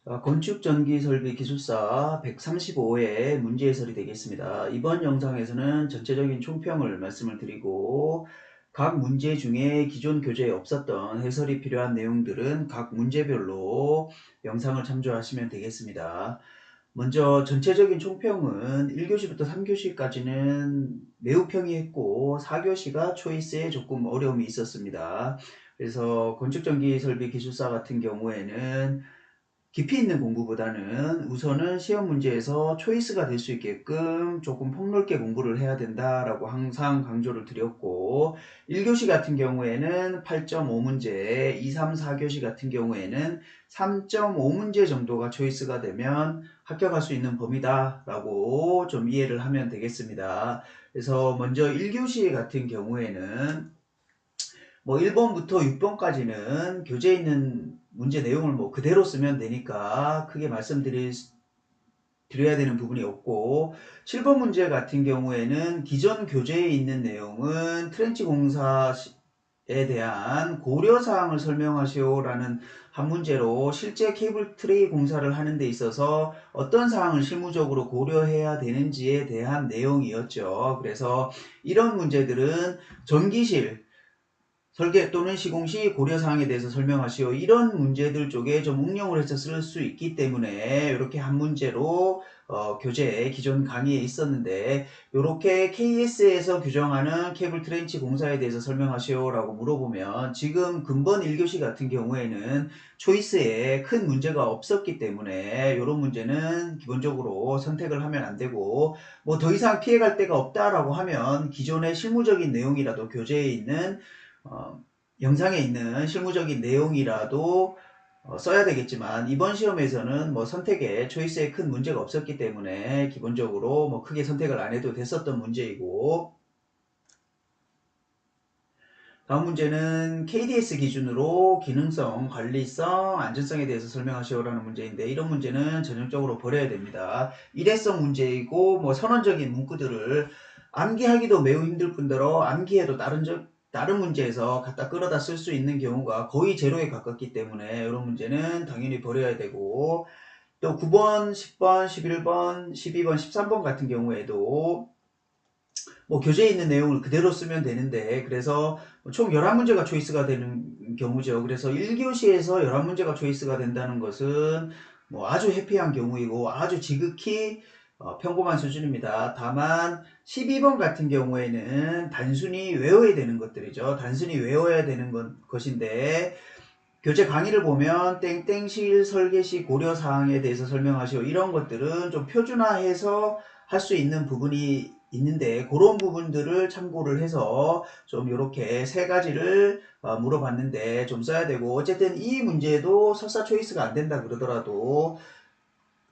건축 전기 설비 기술사 135회 문제 해설이 되겠습니다. 이번 영상에서는 전체적인 총평을 말씀을 드리고 각 문제 중에 기존 교재에 없었던 해설이 필요한 내용들은 각 문제별로 영상을 참조하시면 되겠습니다. 먼저 전체적인 총평은 1교시부터 3교시까지는 매우 평이했고 4교시가 초이스에 조금 어려움이 있었습니다. 그래서 건축전기 설비 기술사 같은 경우에는 깊이 있는 공부보다는 우선은 시험 문제에서 초이스가 될 수 있게끔 조금 폭넓게 공부를 해야 된다라고 항상 강조를 드렸고 1교시 같은 경우에는 8.5문제, 2, 3, 4교시 같은 경우에는 3.5문제 정도가 초이스가 되면 합격할 수 있는 범위다 라고 좀 이해를 하면 되겠습니다. 그래서 먼저 1교시 같은 경우에는 1번부터 6번까지는 교재에 있는 문제 내용을 그대로 쓰면 되니까 크게 드려야 되는 부분이 없고 7번 문제 같은 경우에는 기존 교재에 있는 내용은 트렌치 공사에 대한 고려사항을 설명하시오라는 한 문제로 실제 케이블 트레이 공사를 하는 데 있어서 어떤 사항을 실무적으로 고려해야 되는지에 대한 내용이었죠. 그래서 이런 문제들은 전기실 설계 또는 시공 시 고려사항에 대해서 설명하시오. 이런 문제들 쪽에 좀 응용을 해서 쓸 수 있기 때문에 이렇게 한 문제로 교재 기존 강의에 있었는데 이렇게 KS에서 규정하는 케이블 트렌치 공사에 대해서 설명하시오 라고 물어보면 지금 근본 1교시 같은 경우에는 초이스에 큰 문제가 없었기 때문에 이런 문제는 기본적으로 선택을 하면 안 되고 더 이상 피해갈 데가 없다라고 하면 기존의 실무적인 내용이라도 교재에 있는 영상에 있는 실무적인 내용이라도 써야 되겠지만 이번 시험에서는 선택에 초이스에 큰 문제가 없었기 때문에 기본적으로 크게 선택을 안 해도 됐었던 문제이고 다음 문제는 KDS 기준으로 기능성, 관리성, 안전성에 대해서 설명하시오라는 문제인데 이런 문제는 전형적으로 버려야 됩니다. 일회성 문제이고 선언적인 문구들을 암기하기도 매우 힘들 뿐더러 암기해도 다른 문제에서 갖다 끌어다 쓸 수 있는 경우가 거의 제로에 가깝기 때문에 이런 문제는 당연히 버려야 되고 또 9번, 10번, 11번, 12번, 13번 같은 경우에도 교재에 있는 내용을 그대로 쓰면 되는데 그래서 총 11문제가 초이스가 되는 경우죠. 그래서 1교시에서 11문제가 초이스가 된다는 것은 아주 해피한 경우이고 아주 지극히 평범한 수준입니다. 다만 12번 같은 경우에는 단순히 외워야 되는 것들이죠. 단순히 외워야 되는 것인데 교재 강의를 보면 땡땡실 설계시 고려사항에 대해서 설명하시오. 이런 것들은 좀 표준화해서 할 수 있는 부분이 있는데 그런 부분들을 참고를 해서 좀 이렇게 세 가지를 물어봤는데 좀 써야 되고 어쨌든 이 문제도 설사 초이스가 안 된다 그러더라도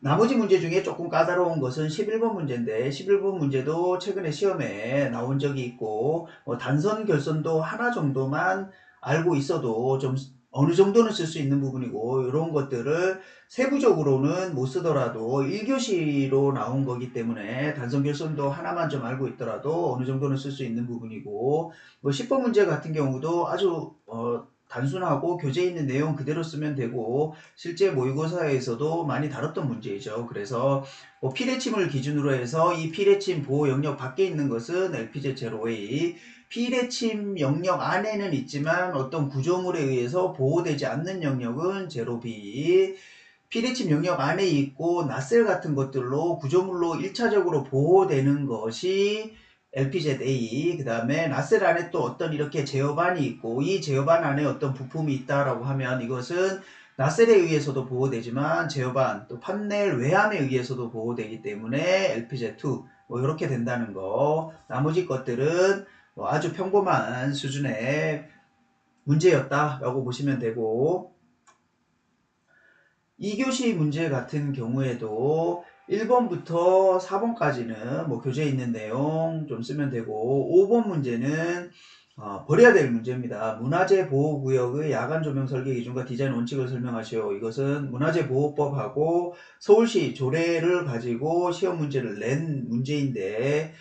나머지 문제 중에 조금 까다로운 것은 11번 문제인데 11번 문제도 최근에 시험에 나온 적이 있고 단선 결선도 하나 정도만 알고 있어도 좀 어느 정도는 쓸 수 있는 부분이고 이런 것들을 세부적으로는 못 쓰더라도 1교시로 나온 거기 때문에 단선 결선도 하나만 좀 알고 있더라도 어느 정도는 쓸 수 있는 부분이고 10번 문제 같은 경우도 아주 단순하고 교재에 있는 내용 그대로 쓰면 되고 실제 모의고사에서도 많이 다뤘던 문제이죠. 그래서 피레침을 기준으로 해서 이 피레침 보호 영역 밖에 있는 것은 LPZ0A, 피레침 영역 안에는 있지만 어떤 구조물에 의해서 보호되지 않는 영역은 0B, 피레침 영역 안에 있고 낫셀 같은 것들로 구조물로 1차적으로 보호되는 것이 LPZA, 그 다음에 낫셀 안에 또 어떤 이렇게 제어반이 있고 이 제어반 안에 어떤 부품이 있다라고 하면 이것은 낫셀에 의해서도 보호되지만 제어반 또 판넬 외암에 의해서도 보호되기 때문에 LPZ2 이렇게 된다는 거. 나머지 것들은 아주 평범한 수준의 문제였다라고 보시면 되고 2교시 문제 같은 경우에도 1번부터 4번까지는 교재에 있는 내용 좀 쓰면 되고 5번 문제는 버려야 될 문제입니다. 문화재 보호구역의 야간 조명 설계 기준과 디자인 원칙을 설명하시오. 이것은 문화재 보호법하고 서울시 조례를 가지고 시험 문제를 낸 문제인데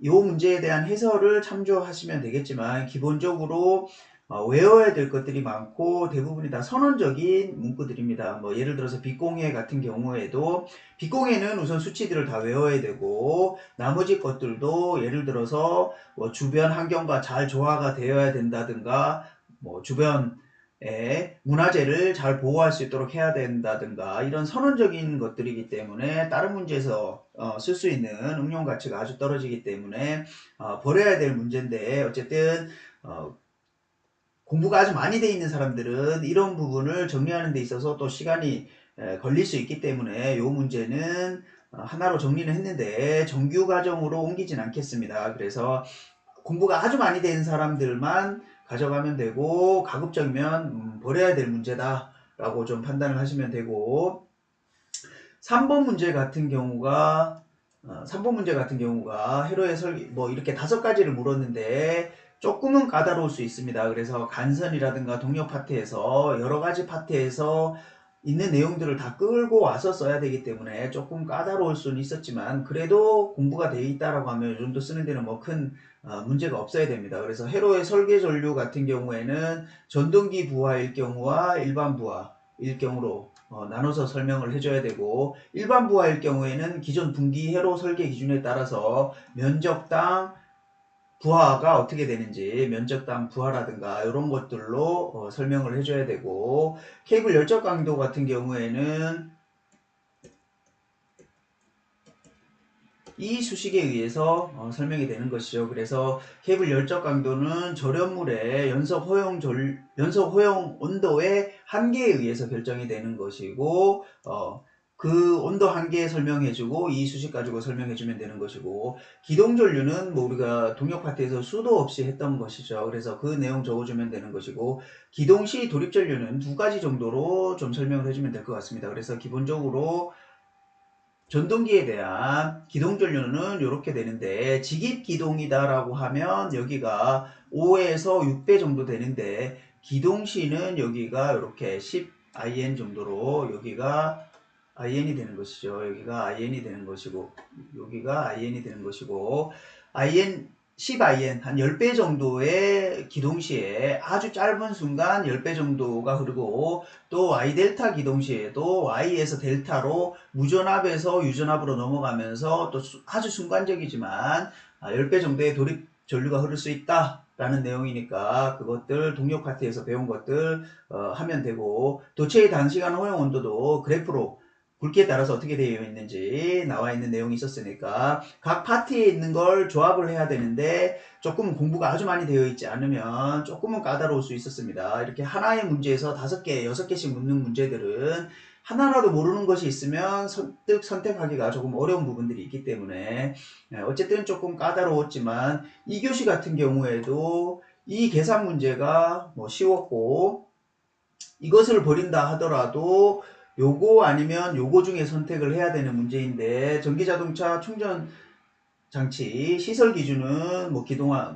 이 문제에 대한 해설을 참조하시면 되겠지만 기본적으로 외워야 될 것들이 많고 대부분이 다 선언적인 문구들입니다. 뭐 예를 들어서 빗공해 같은 경우에도 빗공해는 우선 수치들을 다 외워야 되고 나머지 것들도 예를 들어서 뭐 주변 환경과 잘 조화가 되어야 된다든가 뭐 주변 문화재를 잘 보호할 수 있도록 해야 된다든가 이런 선언적인 것들이기 때문에 다른 문제에서 쓸 수 있는 응용 가치가 아주 떨어지기 때문에 버려야 될 문제인데 어쨌든 공부가 아주 많이 돼 있는 사람들은 이런 부분을 정리하는 데 있어서 또 시간이 걸릴 수 있기 때문에 이 문제는 하나로 정리는 했는데 정규 과정으로 옮기진 않겠습니다. 그래서 공부가 아주 많이 된 사람들만 가져가면 되고 가급적이면 버려야 될 문제다 라고 좀 판단을 하시면 되고 3번 문제 같은 경우가 3번 문제 같은 경우가 회로의 설계 뭐 이렇게 5가지를 물었는데 조금은 까다로울 수 있습니다. 그래서 간선이라든가 동력 파트에서 여러 가지 파트에서 있는 내용들을 다 끌고 와서 써야 되기 때문에 조금 까다로울 수는 있었지만 그래도 공부가 돼 있다라고 하면 이 정도 쓰는 데는 뭐 큰 문제가 없어야 됩니다. 그래서 회로의 설계 전류 같은 경우에는 전동기 부하일 경우와 일반 부하일 경우로 나눠서 설명을 해줘야 되고 일반 부하일 경우에는 기존 분기 회로 설계 기준에 따라서 면적당 부하가 어떻게 되는지 면적당 부하라든가 이런 것들로 설명을 해줘야 되고 케이블 열적 강도 같은 경우에는 이 수식에 의해서 설명이 되는 것이죠. 그래서 케이블 열적 강도는 절연물의 연속 허용 온도의 한계에 의해서 결정이 되는 것이고 그 온도 한계 설명해주고 이 수식 가지고 설명해주면 되는 것이고 기동전류는 뭐 우리가 동력 파트에서 수도 없이 했던 것이죠. 그래서 그 내용 적어주면 되는 것이고 기동시 도립전류는 2가지 정도로 좀 설명을 해주면 될 것 같습니다. 그래서 기본적으로 전동기에 대한 기동전류는 이렇게 되는데 직입기동이다라고 하면 여기가 5에서 6배 정도 되는데 기동시는 여기가 이렇게 10IN 정도로 여기가 IN이 되는 것이죠. 여기가 IN이 되는 것이고 여기가 IN이 되는 것이고 IN 10IN 한 10배 정도의 기동시에 아주 짧은 순간 10배 정도가 흐르고 또 Y 델타 기동시에도 Y에서 델타로 무전압에서 유전압으로 넘어가면서 또 아주 순간적이지만 10배 정도의 도립 전류가 흐를 수 있다 라는 내용이니까 그것들 동력 파트에서 배운 것들 하면 되고 도체의 단시간 허용 온도도 그래프로 굵기에 따라서 어떻게 되어 있는지 나와 있는 내용이 있었으니까 각 파트에 있는 걸 조합을 해야 되는데 조금 공부가 아주 많이 되어 있지 않으면 조금은 까다로울 수 있었습니다. 이렇게 하나의 문제에서 5개, 6개씩 묻는 문제들은 하나라도 모르는 것이 있으면 선택하기가 조금 어려운 부분들이 있기 때문에 어쨌든 조금 까다로웠지만 2교시 같은 경우에도 이 계산 문제가 뭐 쉬웠고 이것을 버린다 하더라도 요거 아니면 요거 중에 선택을 해야 되는 문제인데 전기자동차 충전 장치 시설 기준은 뭐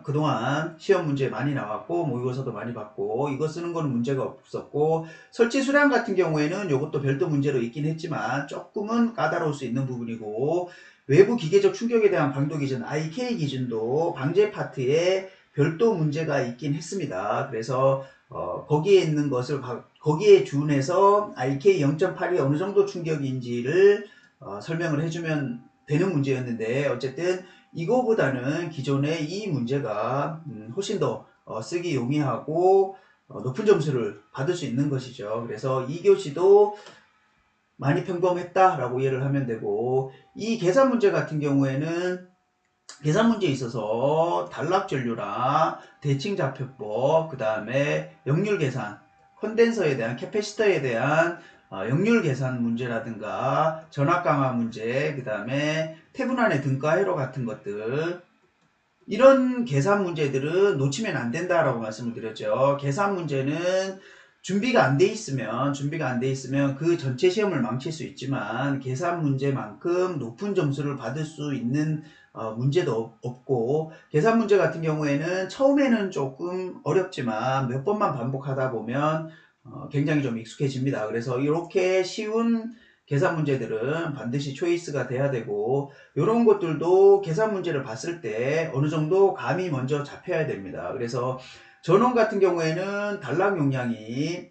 그동안 시험 문제 많이 나왔고 모의고사도 많이 받고 이거 쓰는 거는 문제가 없었고 설치 수량 같은 경우에는 요것도 별도 문제로 있긴 했지만 조금은 까다로울 수 있는 부분이고 외부 기계적 충격에 대한 방도 기준 IK 기준도 방제 파트에 별도 문제가 있긴 했습니다. 그래서 거기에 있는 것을 거기에 준해서 IK 0.8이 어느 정도 충격인지를 설명을 해주면 되는 문제였는데 어쨌든 이거보다는 기존의 이 문제가 훨씬 더 쓰기 용이하고 높은 점수를 받을 수 있는 것이죠. 그래서 2교시도 많이 평범했다라고 이해를 하면 되고 이 계산 문제 같은 경우에는 계산 문제에 있어서 단락전류랑 대칭좌표법 그 다음에 역률 계산 콘덴서에 대한 캐패시터에 대한 역률 계산 문제라든가 전압 강화 문제 그 다음에 태분안의 등가 회로 같은 것들 이런 계산 문제들은 놓치면 안 된다라고 말씀을 드렸죠. 계산 문제는 준비가 안 돼 있으면 그 전체 시험을 망칠 수 있지만 계산 문제만큼 높은 점수를 받을 수 있는 문제도 없고 계산 문제 같은 경우에는 처음에는 조금 어렵지만 몇 번만 반복하다 보면 굉장히 좀 익숙해집니다. 그래서 이렇게 쉬운 계산 문제들은 반드시 초이스가 돼야 되고 이런 것들도 계산 문제를 봤을 때 어느 정도 감이 먼저 잡혀야 됩니다. 그래서 전원 같은 경우에는 단락 용량이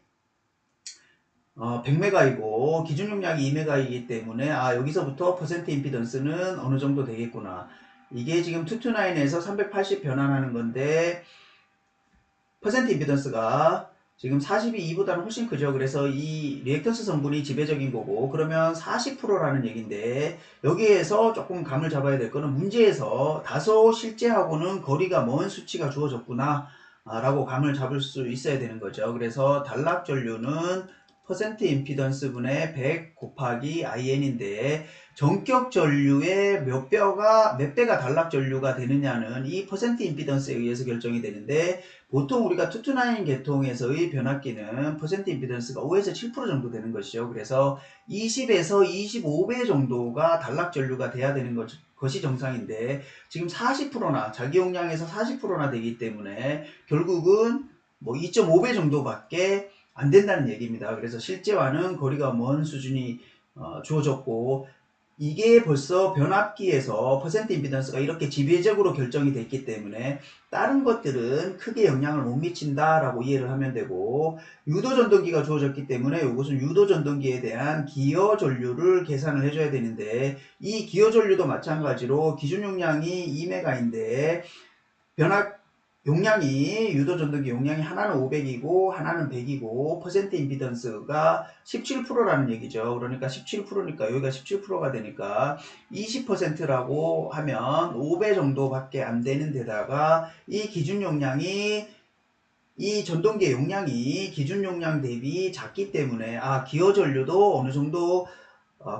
100메가이고 기준 용량이 2메가이기 때문에 여기서부터 퍼센트 임피던스는 어느 정도 되겠구나. 이게 지금 229에서 380 변환하는 건데 퍼센트 임피던스가 지금 40이 2보다는 훨씬 크죠. 그래서 이 리액턴스 성분이 지배적인 거고, 그러면 40%라는 얘기인데 여기에서 조금 감을 잡아야 될 거는 문제에서 다소 실제하고는 거리가 먼 수치가 주어졌구나 라고 감을 잡을 수 있어야 되는 거죠. 그래서 단락 전류는 퍼센트 임피던스 분의 100 곱하기 IN인데 전격 전류의 몇 배가 단락 전류가 되느냐는 이 퍼센트 임피던스에 의해서 결정이 되는데, 보통 우리가 229 계통에서의 변압기는 퍼센트 임피던스가 5에서 7% 정도 되는 것이죠. 그래서 20에서 25배 정도가 단락 전류가 돼야 되는 것이 정상인데 지금 40%나 자기 용량에서 40%나 되기 때문에 결국은 뭐 2.5배 정도밖에 안 된다는 얘기입니다. 그래서 실제와는 거리가 먼 수준이 주어졌고, 이게 벌써 변압기에서 퍼센트 임피던스가 이렇게 지배적으로 결정이 됐기 때문에 다른 것들은 크게 영향을 못 미친다라고 이해를 하면 되고, 유도 전동기가 주어졌기 때문에 이것은 유도 전동기에 대한 기여 전류를 계산을 해줘야 되는데, 이 기여 전류도 마찬가지로 기준 용량이 2메가인데 변압 용량이 유도 전동기 용량이 하나는 500이고 하나는 100이고 퍼센트 임피던스가 17%라는 얘기죠. 그러니까 17%니까 여기가 17%가 되니까 20%라고 하면 5배 정도밖에 안 되는 데다가 이 기준 용량이 이 전동기의 용량이 기준 용량 대비 작기 때문에 기어 전류도 어느 정도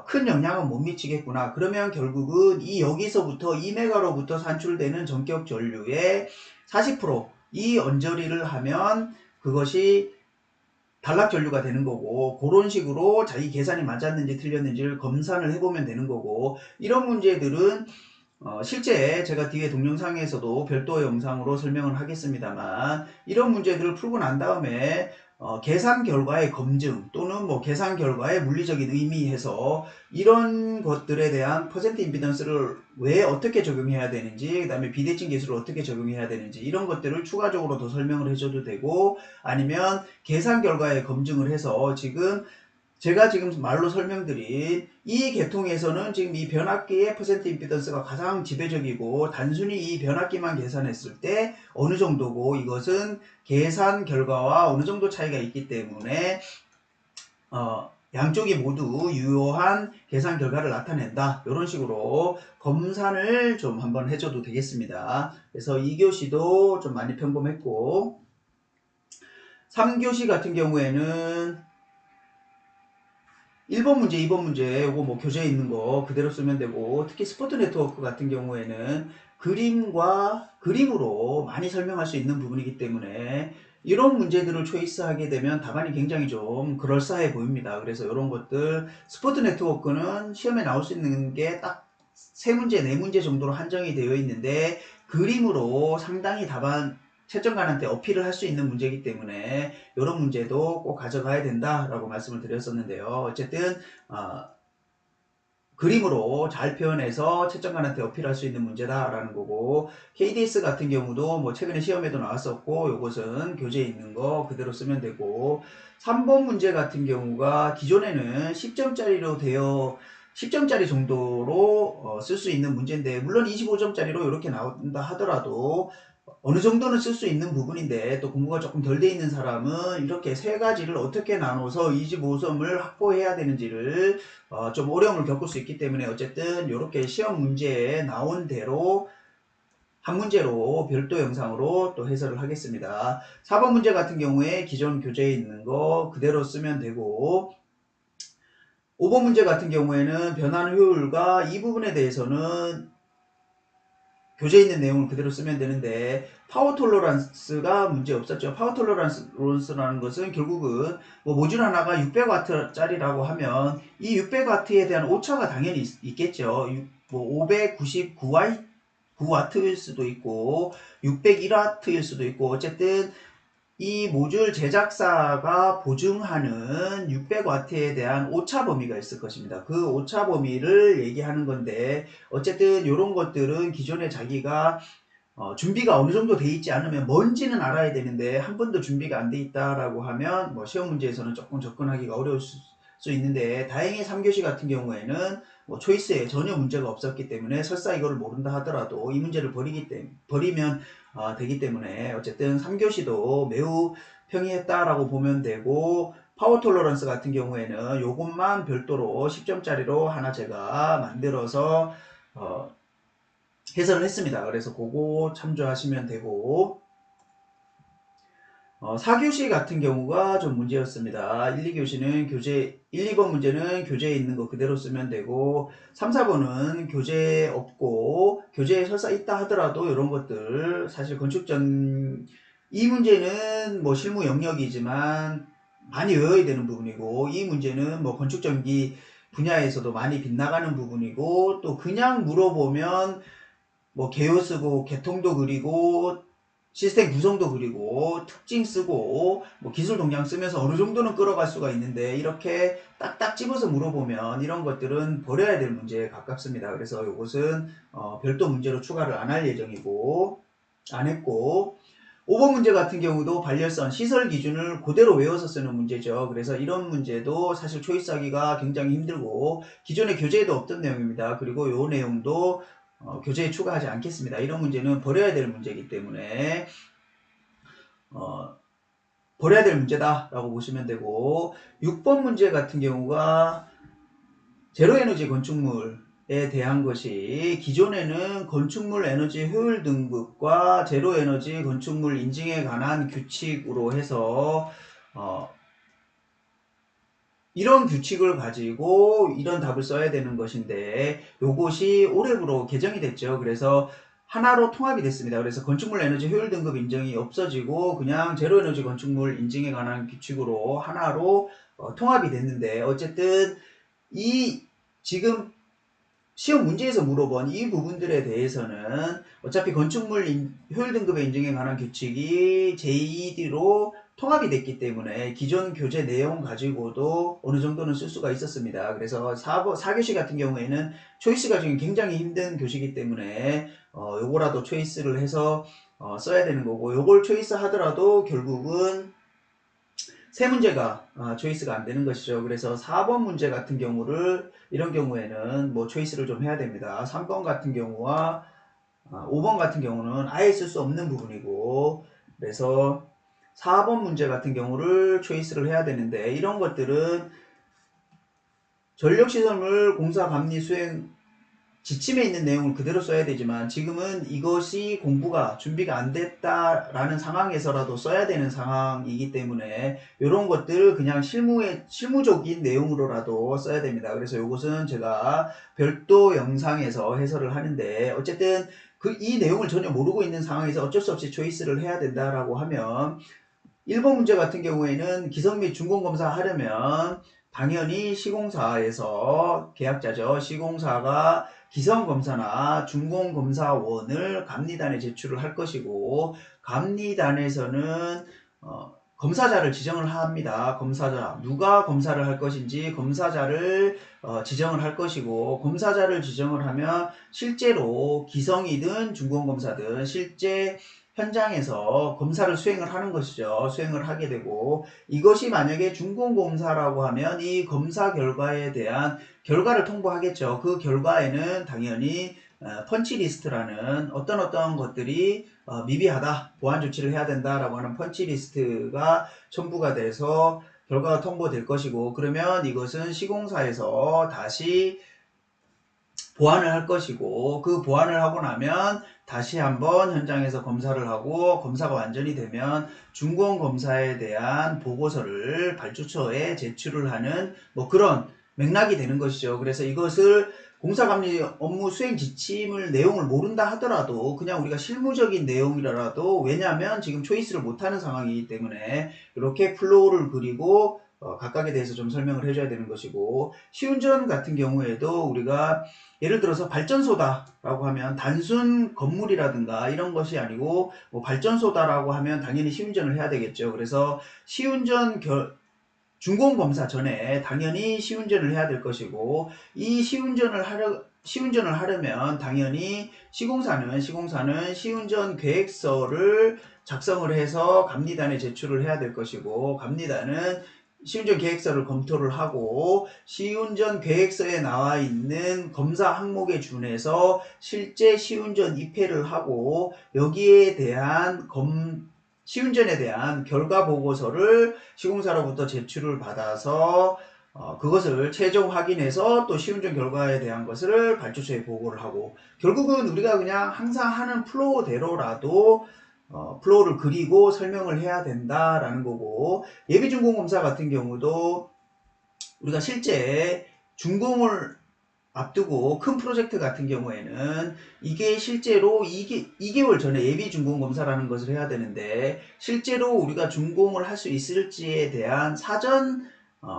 큰 영향은 못 미치겠구나. 그러면 결국은 이 여기서부터 2메가로부터 산출되는 전격 전류의 40%이 언저리를 하면 그것이 단락 전류가 되는 거고, 그런 식으로 자기 계산이 맞았는지 틀렸는지를 검산을 해보면 되는 거고, 이런 문제들은 실제 제가 뒤에 동영상에서도 별도의 영상으로 설명을 하겠습니다만, 이런 문제들을 풀고 난 다음에 계산 결과의 검증 또는 뭐 계산 결과의 물리적인 의미해서 이런 것들에 대한 퍼센트 임피던스를 왜 어떻게 적용해야 되는지, 그 다음에 비대칭 계수를 어떻게 적용해야 되는지 이런 것들을 추가적으로 더 설명을 해줘도 되고, 아니면 계산 결과의 검증을 해서 제가 지금 말로 설명드린 이 계통에서는 지금 이 변압기의 퍼센트 임피던스가 가장 지배적이고, 단순히 이 변압기만 계산했을 때 어느 정도고, 이것은 계산 결과와 어느 정도 차이가 있기 때문에 양쪽이 모두 유효한 계산 결과를 나타낸다. 이런 식으로 검산을 좀 한번 해줘도 되겠습니다. 그래서 2교시도 좀 많이 평범했고, 3교시 같은 경우에는 1번 문제, 2번 문제, 요거 뭐 교재에 있는 거 그대로 쓰면 되고, 특히 스포트 네트워크 같은 경우에는 그림으로 많이 설명할 수 있는 부분이기 때문에 이런 문제들을 초이스하게 되면 답안이 굉장히 좀 그럴싸해 보입니다. 그래서 이런 것들, 스포트 네트워크는 시험에 나올 수 있는 게 딱 3문제, 4문제 정도로 한정이 되어 있는데 그림으로 상당히 답안 채점관한테 어필을 할 수 있는 문제이기 때문에 이런 문제도 꼭 가져가야 된다라고 말씀을 드렸었는데요. 어쨌든 그림으로 잘 표현해서 채점관한테 어필할 수 있는 문제다라는 거고, KDS 같은 경우도 뭐 최근에 시험에도 나왔었고, 요것은 교재에 있는 거 그대로 쓰면 되고, 3번 문제 같은 경우가 기존에는 10점짜리 정도로 쓸 수 있는 문제인데, 물론 25점짜리로 이렇게 나온다 하더라도 어느 정도는 쓸 수 있는 부분인데, 또 공부가 조금 덜 돼 있는 사람은 이렇게 세 가지를 어떻게 나눠서 25점을 확보해야 되는지를 좀 어려움을 겪을 수 있기 때문에, 어쨌든 이렇게 시험 문제에 나온 대로 한 문제로 별도 영상으로 또 해설을 하겠습니다. 4번 문제 같은 경우에 기존 교재에 있는 거 그대로 쓰면 되고, 5번 문제 같은 경우에는 변환 효율과 이 부분에 대해서는 교재에 있는 내용을 그대로 쓰면 되는데, 파워 톨러런스가 문제 없었죠. 파워 톨러런스라는 것은 결국은 뭐 모듈 하나가 600W 짜리라고 하면 이 600W에 대한 오차가 당연히 있겠죠. 뭐 599W일 수도 있고 601W일 수도 있고, 어쨌든 이 모듈 제작사가 보증하는 600W에 대한 오차 범위가 있을 것입니다. 그 오차 범위를 얘기하는 건데, 어쨌든 이런 것들은 기존에 자기가 준비가 어느 정도 돼 있지 않으면 뭔지는 알아야 되는데 한 번도 준비가 안 돼 있다라고 하면 뭐 시험 문제에서는 조금 접근하기가 어려울 수 있는데, 다행히 3교시 같은 경우에는 뭐 초이스에 전혀 문제가 없었기 때문에 설사 이거를 모른다 하더라도 이 문제를 버리면 되기 때문에 어쨌든 3교시도 매우 평이했다라고 보면 되고, 파워 톨러런스 같은 경우에는 요것만 별도로 10점짜리로 하나 제가 만들어서 해설을 했습니다. 그래서 그거 참조하시면 되고, 4교시 같은 경우가 좀 문제였습니다. 1, 2교시는 1, 2번 문제는 교재에 있는 거 그대로 쓰면 되고, 3, 4번은 교재 없고, 교재에 설사 있다 하더라도 이런 것들, 사실 이 문제는 뭐 실무 영역이지만 많이 외워야 되는 부분이고, 이 문제는 뭐 건축전기 분야에서도 많이 빗나가는 부분이고, 또 그냥 물어보면 뭐 개요 쓰고 개통도 그리고 시스템 구성도 그리고 특징 쓰고 뭐 기술 동향 쓰면서 어느 정도는 끌어갈 수가 있는데, 이렇게 딱딱 집어서 물어보면 이런 것들은 버려야 될 문제에 가깝습니다. 그래서 이것은 별도 문제로 추가를 안 할 예정이고, 안 했고, 5번 문제 같은 경우도 반려선 시설 기준을 그대로 외워서 쓰는 문제죠. 그래서 이런 문제도 사실 초이스하기가 굉장히 힘들고 기존의 교재에도 없던 내용입니다. 그리고 이 내용도 교재에 추가하지 않겠습니다. 이런 문제는 버려야 될 문제이기 때문에 버려야 될 문제다라고 보시면 되고, 6번 문제 같은 경우가 제로에너지 건축물에 대한 것이, 기존에는 건축물 에너지 효율 등급과 제로에너지 건축물 인증에 관한 규칙으로 해서 이런 규칙을 가지고 이런 답을 써야 되는 것인데, 요것이 올해부로 개정이 됐죠. 그래서 하나로 통합이 됐습니다. 그래서 건축물 에너지 효율 등급 인정이 없어지고 그냥 제로 에너지 건축물 인증에 관한 규칙으로 하나로 통합이 됐는데, 어쨌든 이 지금 시험 문제에서 물어본 이 부분들에 대해서는 어차피 건축물 효율 등급의 인증에 관한 규칙이 JED로 통합이 됐기 때문에 기존 교재 내용 가지고도 어느 정도는 쓸 수가 있었습니다. 그래서 4교시 같은 경우에는 초이스가 지금 굉장히 힘든 교시이기 때문에 요거라도 초이스를 해서 써야 되는 거고, 요걸 초이스 하더라도 결국은 세 문제가 초이스가 안 되는 것이죠. 그래서 4번 문제 같은 경우를 이런 경우에는 뭐 초이스를 좀 해야 됩니다. 3번 같은 경우와 5번 같은 경우는 아예 쓸 수 없는 부분이고, 그래서 4번 문제 같은 경우를 초이스를 해야 되는데, 이런 것들은 전력시설물 공사 감리 수행 지침에 있는 내용을 그대로 써야 되지만, 지금은 이것이 공부가 준비가 안 됐다라는 상황에서라도 써야 되는 상황이기 때문에 이런 것들을 그냥 실무적인 내용으로라도 써야 됩니다. 그래서 이것은 제가 별도 영상에서 해설을 하는데, 어쨌든 이 내용을 전혀 모르고 있는 상황에서 어쩔 수 없이 초이스를 해야 된다라고 하면, 1번 문제 같은 경우에는 기성 및 준공검사 하려면 당연히 시공사에서 계약자죠. 시공사가 기성검사나 준공검사원을 감리단에 제출을 할 것이고, 감리단에서는 검사자를 지정을 합니다. 검사자, 누가 검사를 할 것인지 검사자를 지정을 할 것이고, 검사자를 지정을 하면 실제로 기성이든 준공검사든 실제 현장에서 검사를 수행을 하는 것이죠. 수행을 하게 되고, 이것이 만약에 준공검사라고 하면 이 검사 결과에 대한 결과를 통보하겠죠. 그 결과에는 당연히 펀치리스트라는 어떤 것들이 미비하다, 보완 조치를 해야 된다라고 하는 펀치리스트가 첨부가 돼서 결과가 통보될 것이고, 그러면 이것은 시공사에서 다시 보완을 할 것이고, 그 보완을 하고 나면 다시 한번 현장에서 검사를 하고, 검사가 완전히 되면 준공검사에 대한 보고서를 발주처에 제출을 하는 뭐 그런 맥락이 되는 것이죠. 그래서 이것을 공사감리 업무 수행 지침을 내용을 모른다 하더라도 그냥 우리가 실무적인 내용이라도, 왜냐하면 지금 초이스를 못하는 상황이기 때문에 이렇게 플로우를 그리고 각각에 대해서 좀 설명을 해줘야 되는 것이고, 시운전 같은 경우에도 우리가 예를 들어서 발전소다라고 하면 단순 건물이라든가 이런 것이 아니고, 뭐 발전소다라고 하면 당연히 시운전을 해야 되겠죠. 그래서 준공검사 전에 당연히 시운전을 해야 될 것이고, 이 시운전을 시운전을 하려면 당연히 시공사는 시운전 계획서를 작성을 해서 감리단에 제출을 해야 될 것이고, 감리단은 시운전 계획서를 검토를 하고 시운전 계획서에 나와 있는 검사 항목에 준해서 실제 시운전 입회를 하고 여기에 대한 시운전에 대한 결과 보고서를 시공사로부터 제출을 받아서 그것을 최종 확인해서 또 시운전 결과에 대한 것을 발주처에 보고를 하고, 결국은 우리가 그냥 항상 하는 플로우대로라도 플로우를 그리고 설명을 해야 된다라는 거고, 예비준공검사 같은 경우도 우리가 실제 준공을 앞두고 큰 프로젝트 같은 경우에는 이게 실제로 2개월 전에 예비준공검사라는 것을 해야 되는데, 실제로 우리가 준공을 할 수 있을지에 대한 사전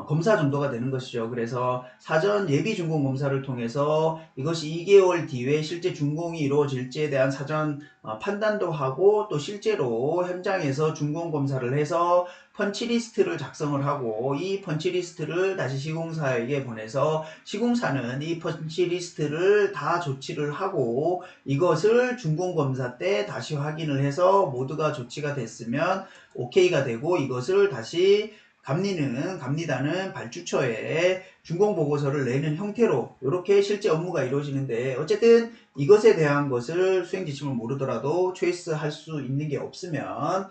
검사 정도가 되는 것이죠. 그래서 사전 예비 준공 검사를 통해서 이것이 2개월 뒤에 실제 준공이 이루어질지에 대한 사전 판단도 하고, 또 실제로 현장에서 준공 검사를 해서 펀치리스트를 작성을 하고 이 펀치리스트를 다시 시공사에게 보내서 시공사는 이 펀치리스트를 다 조치를 하고 이것을 준공검사 때 다시 확인을 해서 모두가 조치가 됐으면 오케이가 되고, 이것을 다시 감리단은 발주처에 준공보고서를 내는 형태로 이렇게 실제 업무가 이루어지는데, 어쨌든 이것에 대한 것을 수행지침을 모르더라도 초이스할 수 있는 게 없으면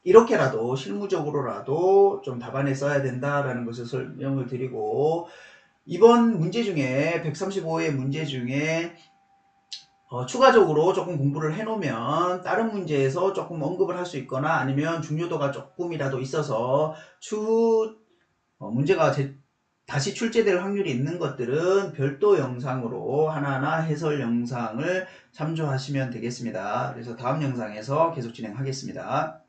이렇게라도 실무적으로라도 좀 답안에 써야 된다라는 것을 설명을 드리고, 이번 문제 중에 135의 문제 중에 추가적으로 조금 공부를 해놓으면 다른 문제에서 조금 언급을 할 수 있거나 아니면 중요도가 조금이라도 있어서 추후 문제가 다시 출제될 확률이 있는 것들은 별도 영상으로 하나하나 해설 영상을 참조하시면 되겠습니다. 그래서 다음 영상에서 계속 진행하겠습니다.